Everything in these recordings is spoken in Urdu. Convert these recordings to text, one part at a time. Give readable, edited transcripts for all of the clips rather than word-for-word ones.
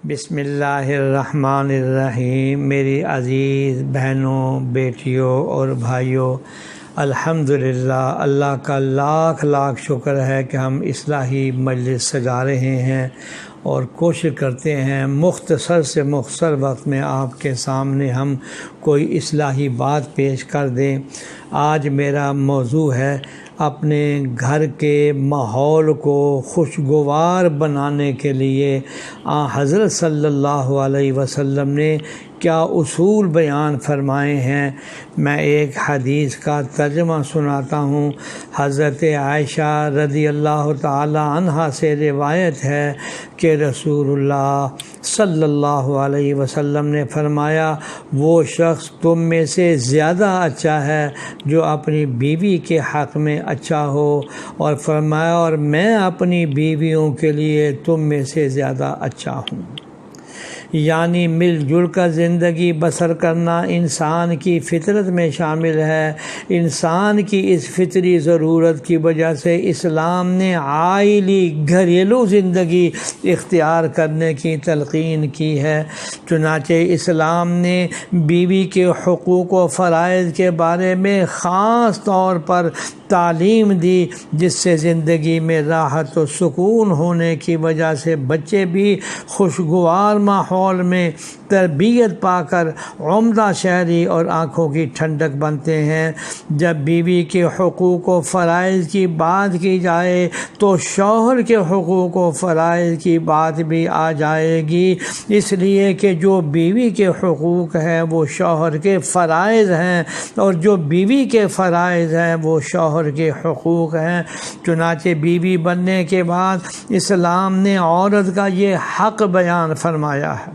بسم اللہ الرحمن الرحیم۔ میری عزیز بہنوں، بیٹیوں اور بھائیوں، الحمدللہ اللہ کا لاکھ لاکھ شکر ہے کہ ہم اصلاحی مجلس سجا رہے ہیں اور کوشش کرتے ہیں مختصر سے مختصر وقت میں آپ کے سامنے ہم کوئی اصلاحی بات پیش کر دیں۔ آج میرا موضوع ہے اپنے گھر کے ماحول کو خوشگوار بنانے کے لیے حضرت صلی اللہ علیہ وسلم نے کیا اصول بیان فرمائے ہیں۔ میں ایک حدیث کا ترجمہ سناتا ہوں۔ حضرت عائشہ رضی اللہ تعالی عنہا سے روایت ہے کہ رسول اللہ صلی اللہ علیہ وسلم نے فرمایا، وہ شخص تم میں سے زیادہ اچھا ہے جو اپنی بیوی کے حق میں اچھا ہو، اور فرمایا اور میں اپنی بیویوں کے لیے تم میں سے زیادہ اچھا ہوں۔ یعنی مل جل کر زندگی بسر کرنا انسان کی فطرت میں شامل ہے۔ انسان کی اس فطری ضرورت کی وجہ سے اسلام نے عائلی گھریلو زندگی اختیار کرنے کی تلقین کی ہے۔ چنانچہ اسلام نے بیوی کے حقوق و فرائض کے بارے میں خاص طور پر تعلیم دی، جس سے زندگی میں راحت و سکون ہونے کی وجہ سے بچے بھی خوشگوار ماحول میں تربیت پا کر عمدہ شہری اور آنکھوں کی ٹھنڈک بنتے ہیں۔ جب بیوی کے حقوق و فرائض کی بات کی جائے تو شوہر کے حقوق و فرائض کی بات بھی آ جائے گی، اس لیے کہ جو بیوی کے حقوق ہیں وہ شوہر کے فرائض ہیں، اور جو بیوی کے فرائض ہیں وہ شوہر کے حقوق ہیں۔ چنانچہ بیوی بننے کے بعد اسلام نے عورت کا یہ حق بیان فرمایا ہے۔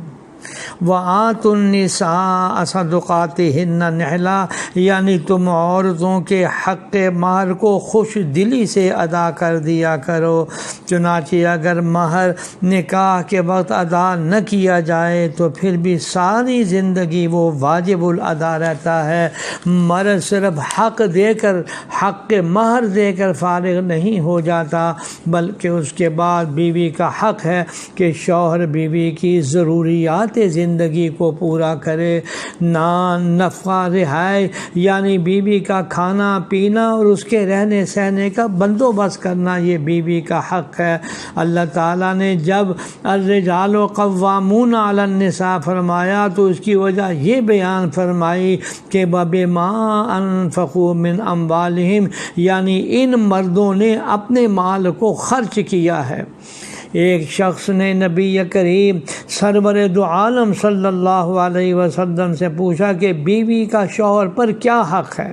وَآتُوا النِّسَاءَ صَدُقَاتِهِنَّ نِحْلًا، یعنی تم عورتوں کے حق مہر کو خوش دلی سے ادا کر دیا کرو۔ چنانچہ اگر مہر نکاح کے وقت ادا نہ کیا جائے تو پھر بھی ساری زندگی وہ واجب الادا رہتا ہے۔ مرد صرف حق مہر دے کر فارغ نہیں ہو جاتا، بلکہ اس کے بعد بیوی کا حق ہے کہ شوہر بیوی کی ضروریات زندگی کو پورا کرے۔ نان، نفقہ، رہائش، یعنی بیوی کا کھانا پینا اور اس کے رہنے سہنے کا بندوبست کرنا، یہ بیوی کا حق ہے۔ اللہ تعالیٰ نے جب الرجال قوامون علی النساء فرمایا تو اس کی وجہ یہ بیان فرمائی کہ وَبِمَا أَنفَقُوا مِنْ أَمْوَالِهِمْ، یعنی ان مردوں نے اپنے مال کو خرچ کیا ہے۔ ایک شخص نے نبی کریم سرور دو عالم صلی اللہ علیہ وسلم سے پوچھا کہ بیوی کا شوہر پر کیا حق ہے؟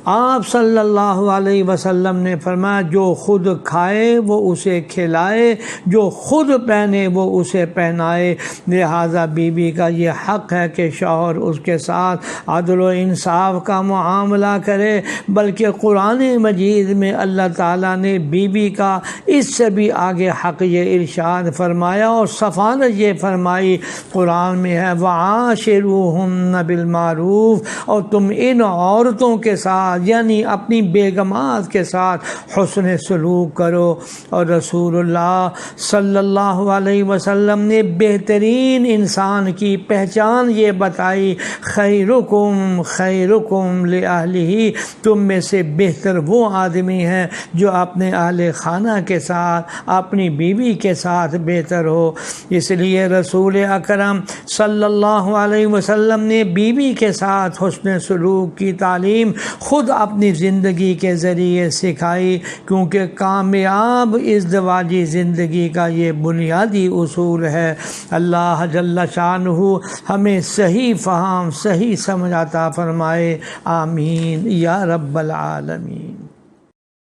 آپ صلی اللہ علیہ وسلم نے فرمایا، جو خود کھائے وہ اسے کھلائے، جو خود پہنے وہ اسے پہنائے۔ لہذا بیوی کا یہ حق ہے کہ شوہر اس کے ساتھ عدل و انصاف کا معاملہ کرے، بلکہ قرآن مجید میں اللہ تعالیٰ نے بیوی کا اس سے بھی آگے حق یہ ارشاد فرمایا اور سفارش یہ فرمائی قرآن میں ہے، وَعَاشِرُوهُنَّ بِالْمَعْرُوفِ، اور تم ان عورتوں کے ساتھ یعنی اپنی بیگمات کے ساتھ حسن سلوک کرو۔ اور رسول اللہ صلی اللہ علیہ وسلم نے بہترین انسان کی پہچان یہ بتائی، خیرکم خیرکم لأہلہ، تم میں سے بہتر وہ آدمی ہے جو اپنے اہل خانہ کے ساتھ، اپنی بیوی کے ساتھ بہتر ہو۔ اس لیے رسول اکرم صلی اللہ علیہ وسلم نے بیوی کے ساتھ حسن سلوک کی تعلیم خود اپنی زندگی کے ذریعے سکھائی، کیونکہ کامیاب ازدواجی زندگی کا یہ بنیادی اصول ہے۔ اللہ جل شانہ ہمیں صحیح فہم، صحیح سمجھ عطا فرمائے، آمین یا رب العالمین۔